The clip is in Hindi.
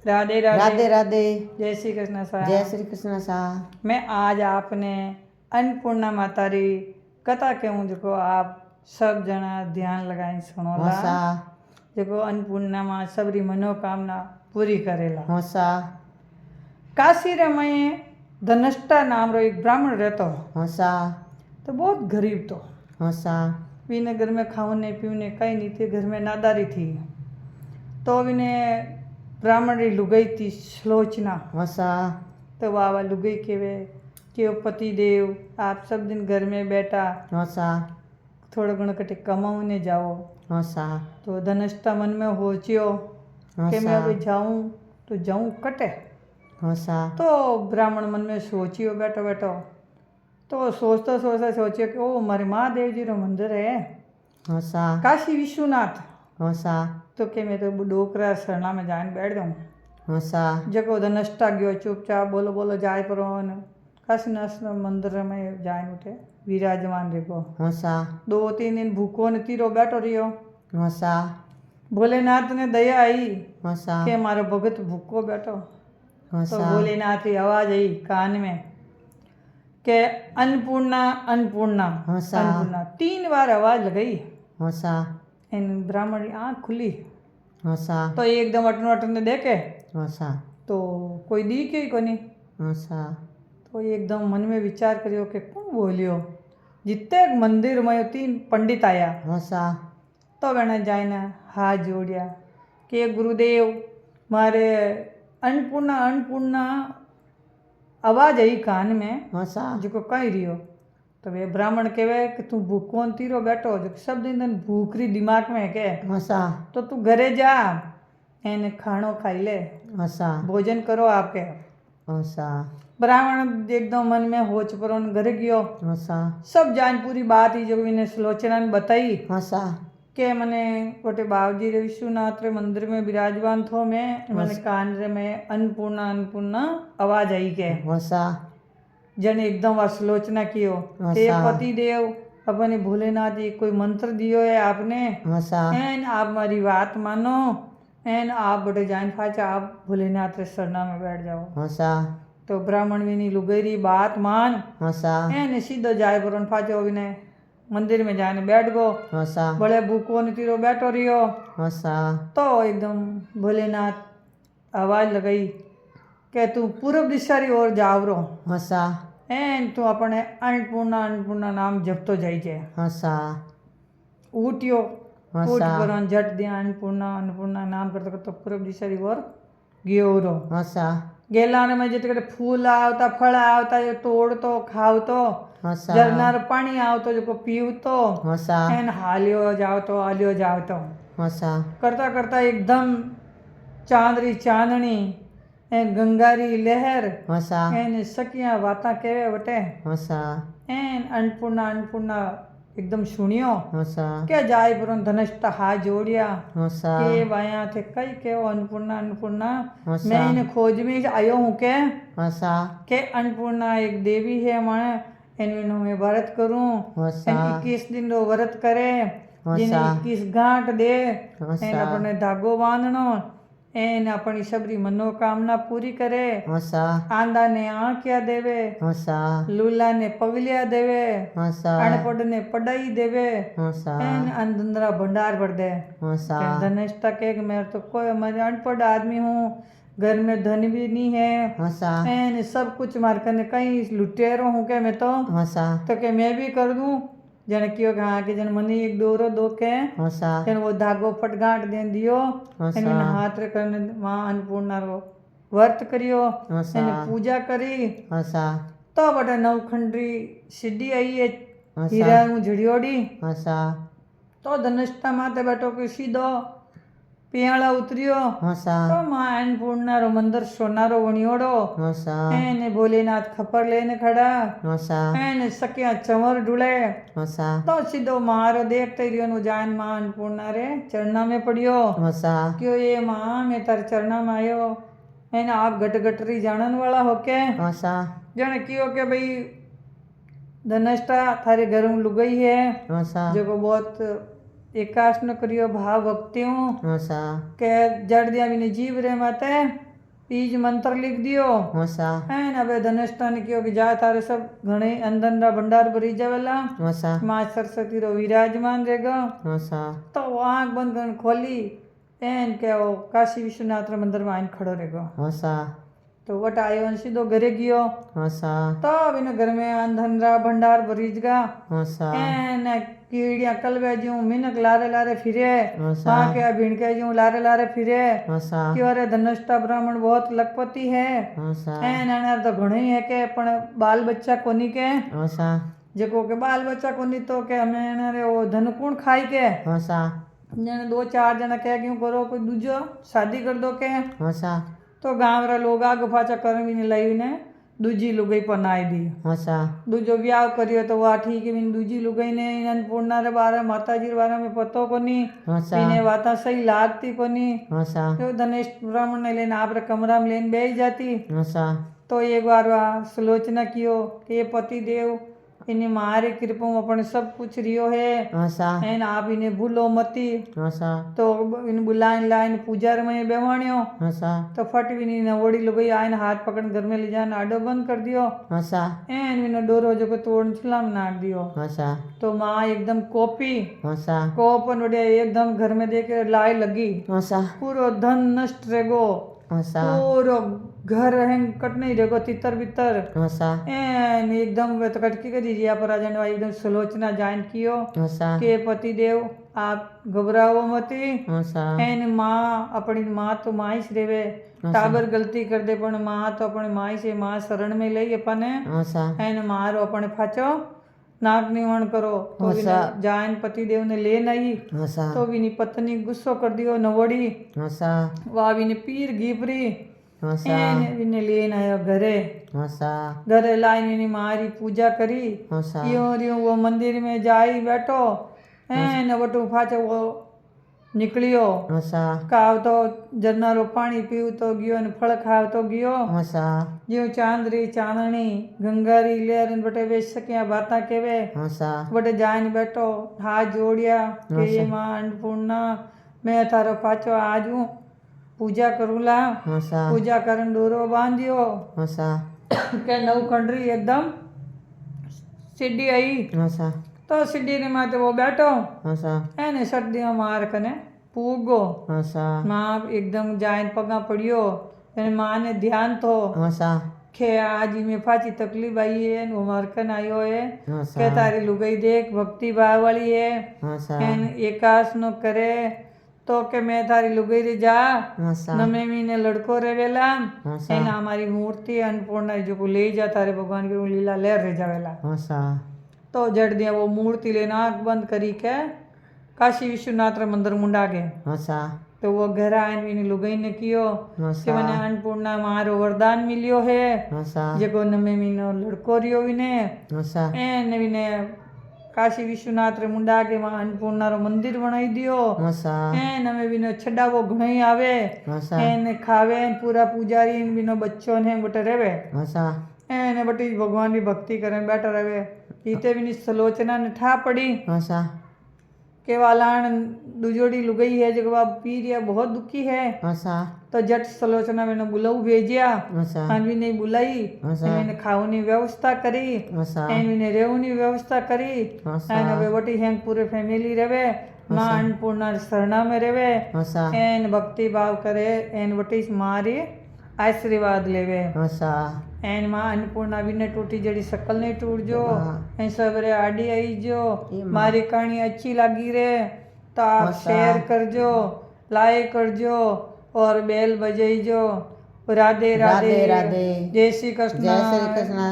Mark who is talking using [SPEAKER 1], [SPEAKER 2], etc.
[SPEAKER 1] राधे राधे
[SPEAKER 2] राधे राधे।
[SPEAKER 1] जय श्री कृष्ण साहब।
[SPEAKER 2] जय श्री कृष्ण साहब।
[SPEAKER 1] मैं आज आपने अन्नपूर्णा माता री कथा कहूँ जो आप सब जना ध्यान लगाई सुनोला।
[SPEAKER 2] होसा
[SPEAKER 1] जो अन्नपूर्णा में सबरी मनोकामना पूरी करेला।
[SPEAKER 2] होसा
[SPEAKER 1] काशी रे में धनष्टा नाम रो एक ब्राह्मण रहतो।
[SPEAKER 2] होसा
[SPEAKER 1] तो बहुत गरीब तो
[SPEAKER 2] होसा
[SPEAKER 1] विने घर में खाने पीने कहीं नहीं थे, घर में नादारी थी। तो विने ब्राह्मण री लुगाई थी श्लोचना।
[SPEAKER 2] होसा
[SPEAKER 1] तो वाह लुगाई केवे कि पति देव आप सब दिन घर में बैठा
[SPEAKER 2] होसा
[SPEAKER 1] थोड़ा घणो कटे कमाने जाओ।
[SPEAKER 2] होसा
[SPEAKER 1] तो धनष्टा मन में होचियो कि मैं अभी जाऊं तो जाऊं कटे।
[SPEAKER 2] होसा
[SPEAKER 1] तो ब्राह्मण मन में सोचियो बैठो बैठो तो सोचता सोचता सोचियो कि ओ मारे महादेव जी रो मंदिर है
[SPEAKER 2] होसा
[SPEAKER 1] काशी विश्वनाथ।
[SPEAKER 2] होसा
[SPEAKER 1] तो के मैं तो डोकरा सरना में जाने बैठ जाऊँ।
[SPEAKER 2] होसा
[SPEAKER 1] जको धनष्टा गयो चुपचाप बोलो बोलो जाए पर काशीनाथ मंदिर में जाए उठे विराजमान रेगो।
[SPEAKER 2] होसा
[SPEAKER 1] 2-3 दिन भूखो ने तीरो बैठो रियो।
[SPEAKER 2] होसा
[SPEAKER 1] भोलेनाथ ने दया आई
[SPEAKER 2] होसा
[SPEAKER 1] कि मारो भगत भूखो बैठो। तो
[SPEAKER 2] होसा
[SPEAKER 1] भोलेनाथ की आवाज आई कान में के अन्नपूर्णा अन्नपूर्णा
[SPEAKER 2] होसा
[SPEAKER 1] अन्नपूर्णा 3 बार आवाज लगाई।
[SPEAKER 2] होसा
[SPEAKER 1] इन ब्राह्मण की आँख खुली
[SPEAKER 2] होसा
[SPEAKER 1] तो एकदम अटन अटन ने देखे
[SPEAKER 2] होसा
[SPEAKER 1] तो कोई दिखे ही कोनी।
[SPEAKER 2] होसा
[SPEAKER 1] तो एकदम मन में विचार करियो कि कौन बोलियो। जितने मंदिर में 3 पंडित आया
[SPEAKER 2] होसा
[SPEAKER 1] तो वेणे जाने हाथ जोड़िया कि गुरुदेव मारे अन्नपूर्णा अन्नपूर्णा आवाज आई कान में
[SPEAKER 2] होसा
[SPEAKER 1] जो कही रियो। तो वे ब्राह्मण कहवे कि तू भूखो तीरो बैठो जो सब दिन भूख री दिमाग में है के
[SPEAKER 2] होसा
[SPEAKER 1] तो तू घरे जा एने खानो खाई ले
[SPEAKER 2] होसा
[SPEAKER 1] भोजन करो आपके।
[SPEAKER 2] होसा
[SPEAKER 1] ब्राह्मण एकदम मन में होच पर घरे गयो।
[SPEAKER 2] होसा
[SPEAKER 1] सब जान पूरी बात ही जो इन्हें सुलोचना ने बताई
[SPEAKER 2] होसा
[SPEAKER 1] के मने गोटे बाबूजी रे विश्वनाथ रे मंदिर में विराजमान थो मैं मैंने कान रे में अन्नपूर्णा अन्नपूर्णा आवाज आई के
[SPEAKER 2] होसा
[SPEAKER 1] जने एकदम आलोचना कियो हे पति देव अपने भोलेनाथ जी कोई मंत्र दियो है आपने
[SPEAKER 2] होसा
[SPEAKER 1] एन आप हमारी बात मानो एन आप बड़े जान फाचा आप भोलेनाथ रे सरना में बैठ जाओ।
[SPEAKER 2] होसा
[SPEAKER 1] तो ब्राह्मण विनी लुगेरी बात मान
[SPEAKER 2] होसा
[SPEAKER 1] एन सीधो जाए पर फाचो विने मंदिर में जाने बैठ गो।
[SPEAKER 2] होसा
[SPEAKER 1] बड़े भूखो ने तीरो बैठो रियो।
[SPEAKER 2] होसा
[SPEAKER 1] तो एकदम भोलेनाथ आवाज लगाई कि तू पूर्व दिशा री ओर जावरो
[SPEAKER 2] होसा
[SPEAKER 1] एन तू अपने अन्नपूर्णा अन्नपूर्णा नाम जपतो जाई जे।
[SPEAKER 2] होसा
[SPEAKER 1] उठ्यो उठ
[SPEAKER 2] होसा
[SPEAKER 1] पर झट दिया अन्नपूर्णा अन्नपूर्णा नाम करते करते पूर्व दिशा री ओर गयो रो।
[SPEAKER 2] होसा
[SPEAKER 1] गेला ने में जितने फूल आवता फल आवता जो तोड़तो खावतो
[SPEAKER 2] होसा
[SPEAKER 1] झरनार पानी आवतो जो पीवतो
[SPEAKER 2] होसा
[SPEAKER 1] एन हालियो जावतो
[SPEAKER 2] होसा
[SPEAKER 1] करता करता एकदम चांदरी चांदनी एन गंगारी लहर
[SPEAKER 2] होसा
[SPEAKER 1] एन सकिया बाता केवे वटे
[SPEAKER 2] होसा
[SPEAKER 1] एन अन्नपूर्णा अन्नपूर्णा एकदम सुनियो
[SPEAKER 2] होसा
[SPEAKER 1] क्या जाय पर धनष्टा हाथ जोड़िया
[SPEAKER 2] होसा
[SPEAKER 1] के वाया थे कई के अन्नपूर्णा अन्नपूर्णा
[SPEAKER 2] होसा
[SPEAKER 1] मैं इन खोज में आयो हूँ के
[SPEAKER 2] होसा
[SPEAKER 1] अन्नपूर्णा एक देवी है माने एन मैं व्रत करूँ
[SPEAKER 2] होसा
[SPEAKER 1] 21 दिन रो व्रत करे जिन्हें
[SPEAKER 2] होसा
[SPEAKER 1] 21 गांठ दे
[SPEAKER 2] होसा
[SPEAKER 1] एन अपने धागो बांधनो एन अपनी सबरी मनोकामना पूरी करे।
[SPEAKER 2] होसा
[SPEAKER 1] आंदा ने आंखिया देवे
[SPEAKER 2] होसा
[SPEAKER 1] लूला ने पगलिया देवे
[SPEAKER 2] होसा
[SPEAKER 1] अनपढ़ ने पढ़ाई देवे
[SPEAKER 2] होसा
[SPEAKER 1] एन अंदरा भंडार भर दे।
[SPEAKER 2] होसा
[SPEAKER 1] धनेष्टा के मैं तो कोई मैं अनपढ़ आदमी हूँ घर में धन भी नहीं है
[SPEAKER 2] होसा
[SPEAKER 1] एन सब कुछ मार करने कहीं लुटेरो हूँ क्या मैं तो के मैं भी कर दूँ जन कियो हाँ कि जन मनी एक दोरो दो के
[SPEAKER 2] होसा
[SPEAKER 1] जन वो धागो फटगांठ दे दियो एन हाथ रे करने मां अन्नपूर्णा रो व्रत करियो एन पूजा करी
[SPEAKER 2] होसा
[SPEAKER 1] तो बटे नवखंडी सिद्धि आई है हीरा झड़ियोड़ी
[SPEAKER 2] होसा
[SPEAKER 1] तो धनष्टा माते बैठो के सीधो पियाला उतरियो
[SPEAKER 2] होसा
[SPEAKER 1] तो मां अन्नपूर्णा रो मंदिर सोनारो वणियोड़ो
[SPEAKER 2] होसा
[SPEAKER 1] एने भोलेनाथ खपर लेने खड़ा
[SPEAKER 2] होसा
[SPEAKER 1] एने सकिया चमर ढूले
[SPEAKER 2] होसा
[SPEAKER 1] तो सीधो मारो देखते रियो नु जान मां अन्नपूर्णा रे चरणा में पड़ियो
[SPEAKER 2] होसा
[SPEAKER 1] क्यों ये मां मैं तार चरणा में आयो एने आप गट गटरी जानन वाला होके
[SPEAKER 2] होसा
[SPEAKER 1] जने कियो के भाई धनष्टा थारे घर में लुगाई है
[SPEAKER 2] होसा
[SPEAKER 1] जो बहुत एकाश न करियो भाव भक्ति हूँ
[SPEAKER 2] होसा
[SPEAKER 1] के जड़ दिया बिने जीव रे माते ईज मंत्र लिख दियो
[SPEAKER 2] होसा
[SPEAKER 1] है ने अब धनेष्ठा ने कहो कि जा तारे सब घणे अंदर रा भंडार भरी जावेला
[SPEAKER 2] होसा
[SPEAKER 1] माँ सरस्वती रो विराजमान रहेगा।
[SPEAKER 2] होसा
[SPEAKER 1] तो वो आँख बंद कर खोली एन के वो काशी विश्वनाथ रा मंदिर में आइन खड़ो रहेगा।
[SPEAKER 2] होसा
[SPEAKER 1] तो वट आयो और सीधो घरे गयो
[SPEAKER 2] होसा
[SPEAKER 1] तो बिन घर में अंधन रा भंडार भरीज गा
[SPEAKER 2] होसा
[SPEAKER 1] एन कीड़िया कलवे जू मिनक लारे लारे फिरे
[SPEAKER 2] होसा
[SPEAKER 1] वहाँ के भिणके जू लारे लारे फिरे
[SPEAKER 2] होसा
[SPEAKER 1] क्यों रे धनष्टा ब्राह्मण बहुत लखपति है
[SPEAKER 2] होसा
[SPEAKER 1] एन अनार तो घणो ही है के पण बाल बच्चा कोनी के
[SPEAKER 2] होसा
[SPEAKER 1] जेको के बाल बच्चा कोनी तो के हमें अनारे वो धन कौन खाई के
[SPEAKER 2] होसा
[SPEAKER 1] जने 2-4 जना कह क्यों करो कोई दूजो शादी कर दो के
[SPEAKER 2] होसा
[SPEAKER 1] तो गाँव रा लोग आग फाचा कर भी नहीं लाई ने दूजी लुगाई पनाई दी
[SPEAKER 2] होसा
[SPEAKER 1] दूजो ब्याह करियो तो वाह ठीक है बिन दूजी लुगाई ने अन्नपूर्णा रे बारे माताजी रे बारे में पतो कोनी
[SPEAKER 2] होसा
[SPEAKER 1] इने बाता सही लागती कोनी
[SPEAKER 2] होसा
[SPEAKER 1] तो धनेश ब्राह्मण ने लेने आप रे कमरा में लेने बेच जाती।
[SPEAKER 2] होसा
[SPEAKER 1] तो एक बार वह सुलोचना कियो कि ये पति देव इन्हें मारे कृपा में अपने सब कुछ रियो है
[SPEAKER 2] होसा
[SPEAKER 1] एन आप इन्हें भूलो मती।
[SPEAKER 2] होसा
[SPEAKER 1] तो इन बुलाइन लाइन पूजा में बेवाणियो
[SPEAKER 2] होसा
[SPEAKER 1] तो फट भी नहीं नवोड़ी लुगाई आइन हाथ पकड़ घर में ले जाना आडो बंद कर दियो
[SPEAKER 2] होसा
[SPEAKER 1] एन बिना डोरो जो को तोड़ छलाम नाक दियो।
[SPEAKER 2] होसा
[SPEAKER 1] तो माँ एकदम कॉपी
[SPEAKER 2] होसा
[SPEAKER 1] कोपन बढ़िया एकदम घर में देखे लाई लगी
[SPEAKER 2] होसा
[SPEAKER 1] पूरो धन नष्ट रेगो
[SPEAKER 2] होसा
[SPEAKER 1] पूरो घर रहें कट नहीं रेगो तितर बितर
[SPEAKER 2] होसा
[SPEAKER 1] एन एकदम वे तो कटकी करी जिया पर आ जाने वाली एकदम सुलोचना जान कियो
[SPEAKER 2] होसा
[SPEAKER 1] के पति देव आप घबराओ मती
[SPEAKER 2] होसा
[SPEAKER 1] एन माँ अपनी माँ तो माँ ही रेवे टाबर गलती कर दे पण माँ तो अपने माँ से माँ शरण में लई अपने
[SPEAKER 2] होसा
[SPEAKER 1] एन मारो अपने फाचो नाक निवण करो तो बिने जान पति देव ने लेन आई
[SPEAKER 2] होसा
[SPEAKER 1] तो बिनी पत्नी गुस्सो कर दियो नवड़ी
[SPEAKER 2] होसा
[SPEAKER 1] वा बिने पीर घीपरी
[SPEAKER 2] होसा
[SPEAKER 1] एन बिने लेन आयो घरे
[SPEAKER 2] होसा
[SPEAKER 1] घरे लाइन बिनी मारी पूजा करी
[SPEAKER 2] होसा
[SPEAKER 1] यो वो मंदिर में जाई बैठो एन बटू फाचो वो निकलियो
[SPEAKER 2] होसा
[SPEAKER 1] काव तो झरना रो पानी पीव तो गयो ने फल खाव तो गयो
[SPEAKER 2] होसा
[SPEAKER 1] जो चांदरी चांदनी गंगारी लेर बटे बेच सकिया बाता केवे
[SPEAKER 2] होसा
[SPEAKER 1] बटे जान बैठो हाथ जोड़िया के ये मां अन्नपूर्णा मैं थारो पाछो आजू पूजा करूला
[SPEAKER 2] होसा
[SPEAKER 1] पूजा करन डोरो बांधियो
[SPEAKER 2] होसा
[SPEAKER 1] के नव खंडरी एकदम सीढ़ी आई
[SPEAKER 2] होसा
[SPEAKER 1] तो सीढ़ी ने माथे वो बैठो
[SPEAKER 2] होसा
[SPEAKER 1] एने सर्दियों मार कने पूगो
[SPEAKER 2] होसा
[SPEAKER 1] माँ एकदम जाइन पगा पड़ियो एने माँ ने ध्यान तो
[SPEAKER 2] होसा
[SPEAKER 1] के आज में फाची तकलीफ आई है वो मारकन आयो है
[SPEAKER 2] होसा
[SPEAKER 1] के तारी लुगाई देख भक्ति भाव वाली है
[SPEAKER 2] होसा
[SPEAKER 1] एन एकास नो करे तो के मैं थारी लुगाई रे जा
[SPEAKER 2] होसा
[SPEAKER 1] नमे मीने लड़को रे वेला
[SPEAKER 2] होसा
[SPEAKER 1] एना हमारी मूर्ति अन्नपूर्णा जो को ले जा तारे भगवान की लीला लेर रे जावेला।
[SPEAKER 2] होसा
[SPEAKER 1] तो जड़ दिया वो मूर्ति लेना आँख बंद करी के काशी विश्वनाथ रा मंदिर मुंडा के
[SPEAKER 2] होसा
[SPEAKER 1] तो वो घर आइन विनी लुगाई ने कियो कि
[SPEAKER 2] होसा
[SPEAKER 1] मैंने अन्नपूर्णा मारो वरदान मिलियो है
[SPEAKER 2] होसा
[SPEAKER 1] जेको नमे मीनो लड़को रियो विने
[SPEAKER 2] होसा
[SPEAKER 1] एन विने काशी विश्वनाथ रे मुंडा के मां अन्नपूर्णा रो मंदिर बनाई दियो
[SPEAKER 2] होसा
[SPEAKER 1] एन हमें विनो छड़ावो घणई आवे
[SPEAKER 2] होसा
[SPEAKER 1] एन खावे पूरा पुजारी इन विनो बच्चों ने बटे रेवे
[SPEAKER 2] होसा
[SPEAKER 1] एन बटी भगवान की भक्ति करे बैठा रहे इते विनी सलोचना ने ठा पड़ी
[SPEAKER 2] होसा
[SPEAKER 1] के वालान दुजोड़ी लुगई है जब बाप पी रिया बहुत दुखी है
[SPEAKER 2] होसा
[SPEAKER 1] तो जट सलोचना मैंने बुलाऊ भेजिया
[SPEAKER 2] होसा
[SPEAKER 1] अनवी ने बुलाई
[SPEAKER 2] होसा
[SPEAKER 1] मैंने खावनी व्यवस्था करी
[SPEAKER 2] होसा
[SPEAKER 1] एनवी ने रेवनी व्यवस्था करी
[SPEAKER 2] होसा
[SPEAKER 1] एन वे वटी हैंग पूरे फैमिली रेवे मां अन्नपूर्णा शरणा में रेवे
[SPEAKER 2] होसा
[SPEAKER 1] एन भक्ति भाव करे एन वटी मारी आशीर्वाद लेवे
[SPEAKER 2] होसा
[SPEAKER 1] एन मां अन्नपूर्णा भी ने टूटी जड़ी शकल नहीं टूट जो ऐ सबरे आडी आई जो मारी कहानी अच्छी लगी रे तो आप शेयर करजो लाइक करजो और बेल बजाइजो। राधे राधे
[SPEAKER 2] राधे राधे
[SPEAKER 1] जय श्री कृष्ण।
[SPEAKER 2] जय श्री कृष्ण।